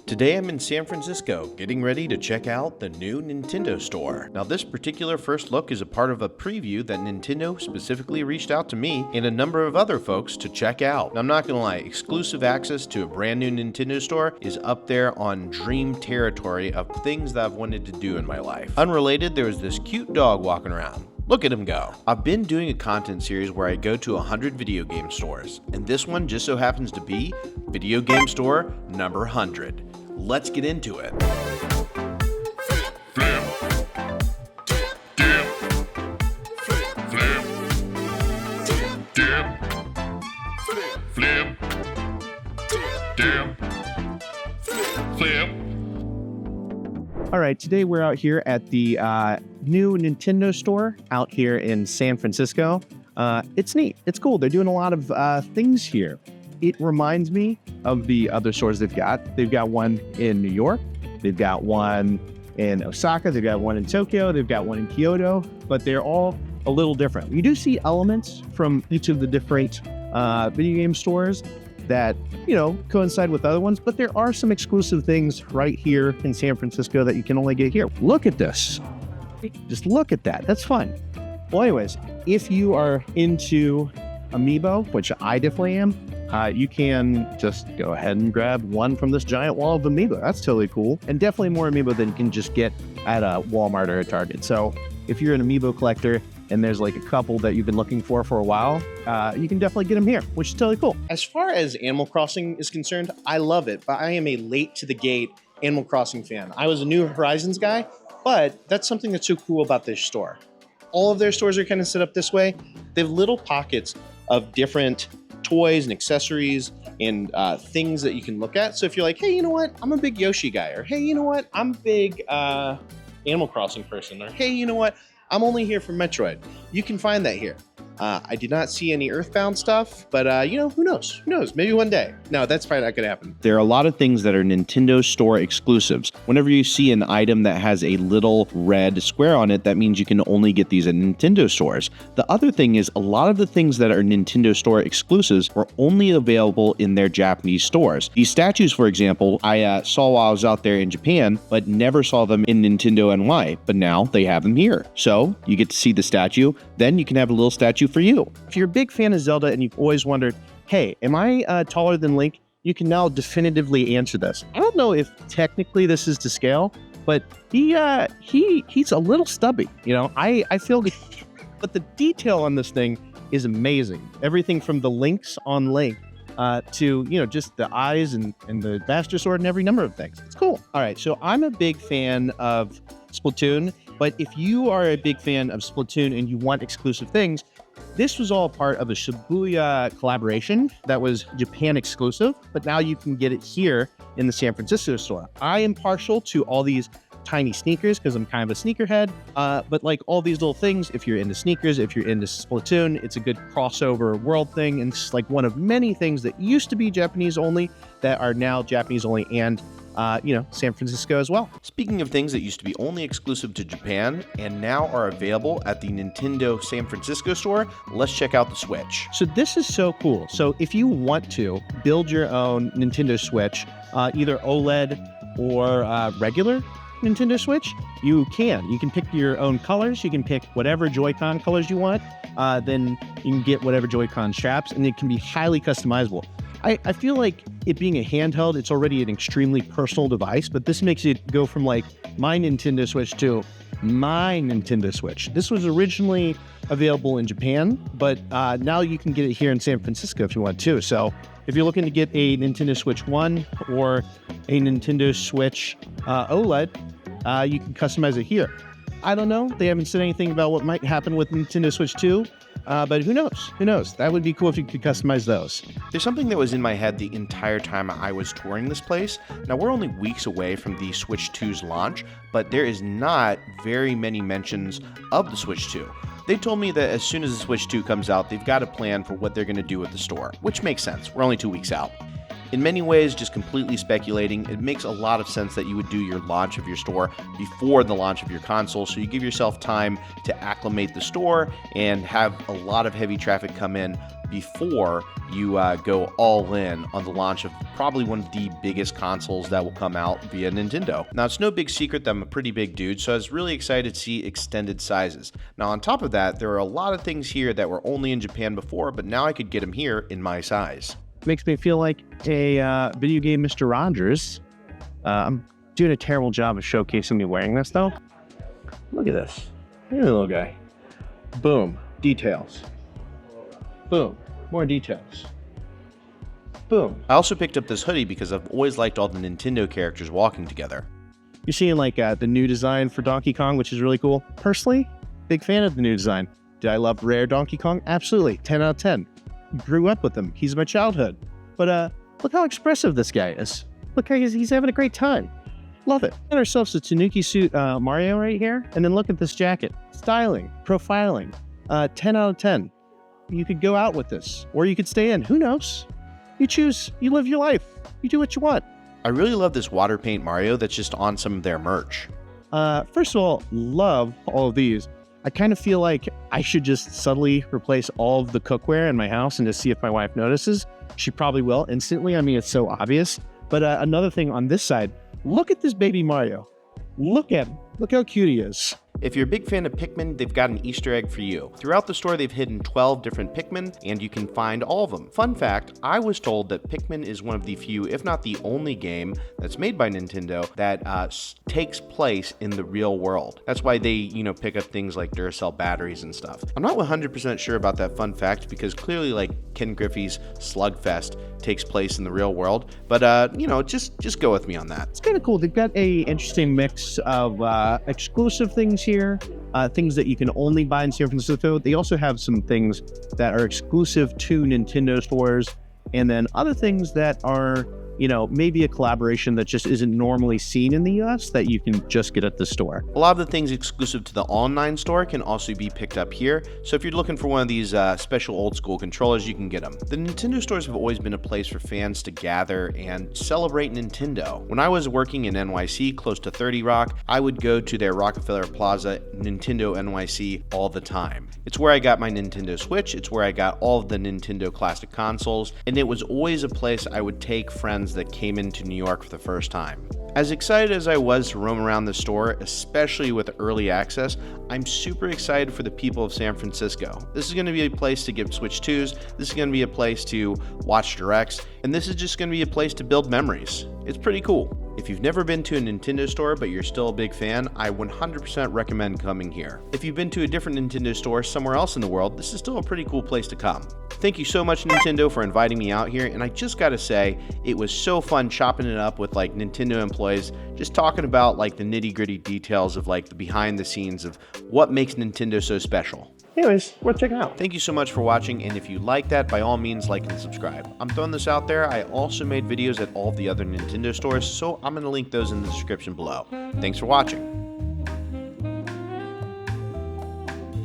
Today I'm in San Francisco, getting ready to check out the new Nintendo store. Now this particular first look is a part of a preview that Nintendo specifically reached out to me and a number of other folks to check out. Now I'm not gonna lie, exclusive access to a brand new Nintendo store is up there on dream territory of things that I've wanted to do in my life. Unrelated, there was this cute dog walking around. Look at him go. I've been doing a content series where I go to 100 video game stores, and this one just so happens to be video game store number 100. Let's get into it. All right, today we're out here at the new Nintendo store out here in San Francisco. It's neat. It's cool. They're doing a lot of things here. It reminds me of the other stores they've got. They've got one in New York. They've got one in Osaka. They've got one in Tokyo. They've got one in Kyoto, but they're all a little different. You do see elements from each of the different video game stores that, coincide with other ones, but there are some exclusive things right here in San Francisco that you can only get here. Look at this. Just look at that. That's fun. Well, anyways, if you are into Amiibo, which I definitely am, you can just go ahead and grab one from this giant wall of Amiibo. That's totally cool. And definitely more Amiibo than you can just get at a Walmart or a Target. So if you're an Amiibo collector and there's like a couple that you've been looking for a while, you can definitely get them here, which is totally cool. As far as Animal Crossing is concerned, I love it, but I am a late to the gate Animal Crossing fan. I was a New Horizons guy, but that's something that's so cool about this store. All of their stores are kind of set up this way. They have little pockets of different toys and accessories and things that you can look at. So if you're like, hey, you know what? I'm a big Yoshi guy. Or hey, you know what? I'm a big Animal Crossing person. Or hey, you know what? I'm only here for Metroid. You can find that here. I did not see any Earthbound stuff, but who knows? Who knows? Maybe one day. No, that's probably not gonna happen. There are a lot of things that are Nintendo store exclusives. Whenever you see an item that has a little red square on it, that means you can only get these at Nintendo stores. The other thing is a lot of the things that are Nintendo store exclusives are only available in their Japanese stores. These statues, for example, I saw while I was out there in Japan, but never saw them in Nintendo NY, but now they have them here. So you get to see the statue, then you can have a little statue for you. If you're a big fan of Zelda and you've always wondered, hey, am I taller than Link? You can now definitively answer this. I don't know if technically this is to scale, but he's a little stubby. I feel good. But the detail on this thing is amazing. Everything from the links on Link to, just the eyes and the Master Sword and every number of things. It's cool. All right, so I'm a big fan of Splatoon, but if you are a big fan of Splatoon and you want exclusive things, this was all part of a Shibuya collaboration that was Japan exclusive, but now you can get it here in the San Francisco store. I am partial to all these tiny sneakers because I'm kind of a sneakerhead, but like all these little things, if you're into sneakers, if you're into Splatoon, it's a good crossover world thing, and it's like one of many things that used to be Japanese only that are now Japanese only and San Francisco as well. Speaking of things that used to be only exclusive to Japan and now are available at the Nintendo San Francisco store, let's check out the Switch. So this is so cool. So if you want to build your own Nintendo Switch, either OLED or regular Nintendo Switch, you can. You can pick your own colors. You can pick whatever Joy-Con colors you want. Then you can get whatever Joy-Con straps, and it can be highly customizable. I feel like it being a handheld, it's already an extremely personal device, but this makes it go from like my Nintendo Switch to my Nintendo Switch. This was originally available in Japan, but now you can get it here in San Francisco if you want to. So if you're looking to get a Nintendo Switch 1 or a Nintendo Switch OLED, you can customize it here. I don't know. They haven't said anything about what might happen with Nintendo Switch 2. But who knows? Who knows? That would be cool if you could customize those. There's something that was in my head the entire time I was touring this place. Now, we're only weeks away from the Switch 2's launch, but there is not very many mentions of the Switch 2. They told me that as soon as the Switch 2 comes out, they've got a plan for what they're going to do with the store, which makes sense. We're only 2 weeks out. In many ways, just completely speculating, it makes a lot of sense that you would do your launch of your store before the launch of your console, so you give yourself time to acclimate the store and have a lot of heavy traffic come in before you go all in on the launch of probably one of the biggest consoles that will come out via Nintendo. Now, it's no big secret that I'm a pretty big dude, so I was really excited to see extended sizes. Now, on top of that, there are a lot of things here that were only in Japan before, but now I could get them here in my size. Makes me feel like a video game Mr. Rogers. I'm doing a terrible job of showcasing me wearing this, though. Look at this. Look at the little guy. Boom. Details. Boom. More details. Boom. I also picked up this hoodie because I've always liked all the Nintendo characters walking together. You're seeing like the new design for Donkey Kong, which is really cool. Personally, big fan of the new design. Did I love rare Donkey Kong? Absolutely. 10 out of 10. Grew up with him. He's my childhood. But look how expressive this guy is. Look how he's having a great time. Love it. Got ourselves a Tanuki suit Mario right here. And then look at this jacket. Styling, profiling, 10 out of 10. You could go out with this, or you could stay in. Who knows? You choose. You live your life. You do what you want. I really love this water paint Mario that's just on some of their merch. First of all, love all of these. I kind of feel like I should just subtly replace all of the cookware in my house and just see if my wife notices. She probably will instantly. I mean, it's so obvious. But another thing on this side, look at this baby Mario. Look at him. Look how cute he is. If you're a big fan of Pikmin, they've got an Easter egg for you. Throughout the store, they've hidden 12 different Pikmin, and you can find all of them. Fun fact, I was told that Pikmin is one of the few, if not the only game that's made by Nintendo that takes place in the real world. That's why they, pick up things like Duracell batteries and stuff. I'm not 100% sure about that fun fact because clearly, like, Ken Griffey's Slugfest takes place in the real world, but just go with me on that. It's kind of cool. They've got a interesting mix of exclusive things here, things that you can only buy in San Francisco. They also have some things that are exclusive to Nintendo stores, and then other things that are, maybe a collaboration that just isn't normally seen in the US that you can just get at the store. A lot of the things exclusive to the online store can also be picked up here, so if you're looking for one of these special old school controllers, you can get them. The Nintendo stores have always been a place for fans to gather and celebrate Nintendo. When I was working in NYC, close to 30 Rock, I would go to their Rockefeller Plaza Nintendo NYC all the time. It's where I got my Nintendo Switch, it's where I got all of the Nintendo classic consoles, and it was always a place I would take friends that came into New York for the first time. As excited as I was to roam around the store, especially with early access, I'm super excited for the people of San Francisco. This is going to be a place to get Switch 2s, this is going to be a place to watch directs, and this is just going to be a place to build memories. It's pretty cool. If you've never been to a Nintendo store but you're still a big fan, I 100% recommend coming here. If you've been to a different Nintendo store somewhere else in the world, this is still a pretty cool place to come. Thank you so much, Nintendo, for inviting me out here, and I just gotta say, it was so fun chopping it up with like Nintendo employees, just talking about like the nitty-gritty details of like the behind the scenes of what makes Nintendo so special. Anyways, worth checking out. Thank you so much for watching, and if you like that, by all means, like and subscribe. I'm throwing this out there. I also made videos at all of the other Nintendo stores, so I'm going to link those in the description below. Thanks for watching.